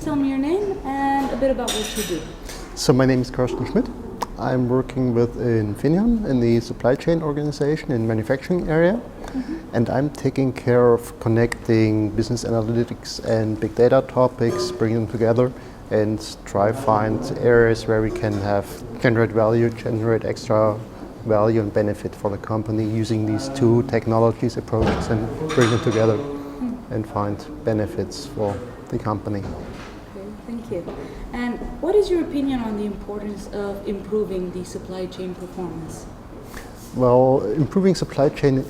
tell me your name and a bit about what you do? So my name is Karsten Schmidt. I'm working with Infineon in the supply chain organization in manufacturing area. And I'm taking care of connecting business analytics and big data topics, bring them together and try find areas where we can generate value, generate extra value and benefit for the company using these two technologies, approaches, and bring them together and find benefits for the company. Okay, thank you. And what is your opinion on the importance of improving the supply chain performance? Well, improving supply chain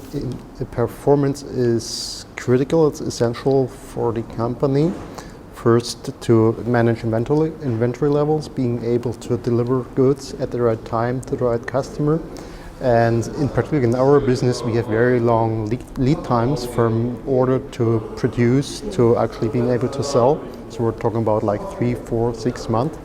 performance is critical. It's essential for the company. First, to manage inventory levels, being able to deliver goods at the right time to the right customer. And in particular in our business, we have very long lead times from order to produce to actually being able to sell. So we're talking about like 3, 4, 6 months.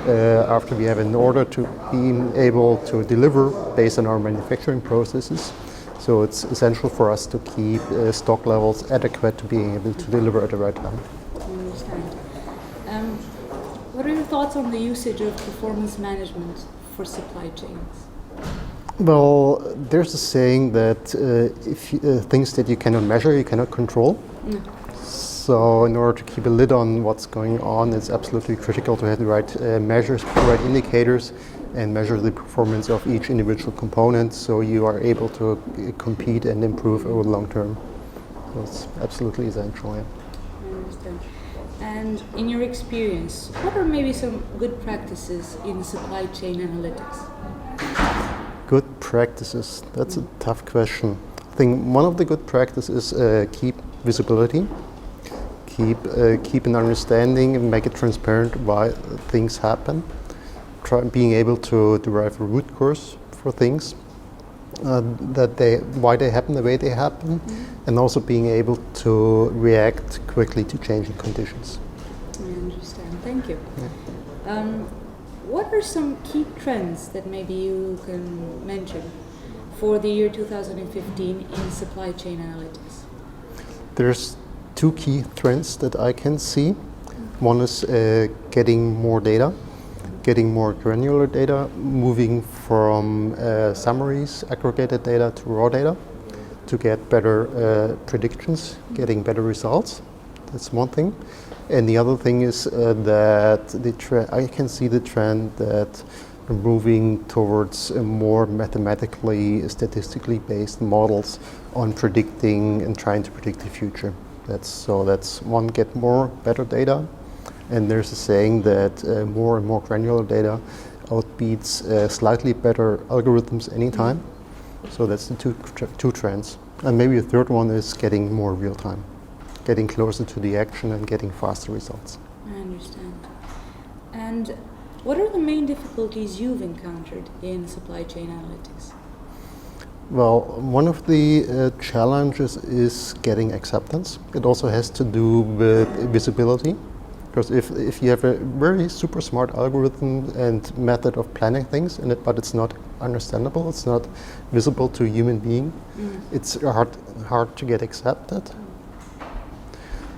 After we have an order to being able to deliver based on our manufacturing processes. So it's essential for us to keep stock levels adequate to being able to deliver at the right time. I understand. What are your thoughts on the usage of performance management for supply chains? Well, there's a saying that things that you cannot measure, you cannot control. So in order to keep a lid on what's going on, it's absolutely critical to have the right measures, the right indicators, and measure the performance of each individual component so you are able to compete and improve over the long term. So it's absolutely essential. Yeah. I understand. And in your experience, what are maybe some good practices in supply chain analytics? Good practices, that's a tough question. I think one of the good practices is keep visibility. Keep an understanding and make it transparent why things happen. Being able to derive a root cause for things, why they happen the way they happen, and also being able to react quickly to changing conditions. I understand. Thank you. Yeah. What are some key trends that maybe you can mention for the year 2015 in supply chain analytics? There's two key trends that I can see. One is getting more data, getting more granular data, moving from summaries, aggregated data to raw data to get better predictions, getting better results. That's one thing. And the other thing is that I can see the trend that moving towards more mathematically, statistically based models on predicting and trying to predict the future. That's one, get more, better data. And there's a saying that more and more granular data outbeats slightly better algorithms anytime. So that's the two trends. And maybe a third one is getting more real time, getting closer to the action and getting faster results. I understand. And what are the main difficulties you've encountered in supply chain analytics? Well, one of the challenges is getting acceptance. It also has to do with visibility. Because if you have a very super smart algorithm and method of planning things, but it's not understandable, it's not visible to a human being, it's hard to get accepted.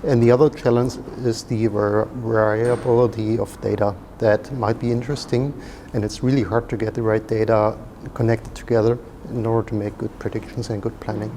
And the other challenge is the variability of data that might be interesting, and it's really hard to get the right data connected together in order to make good predictions and good planning.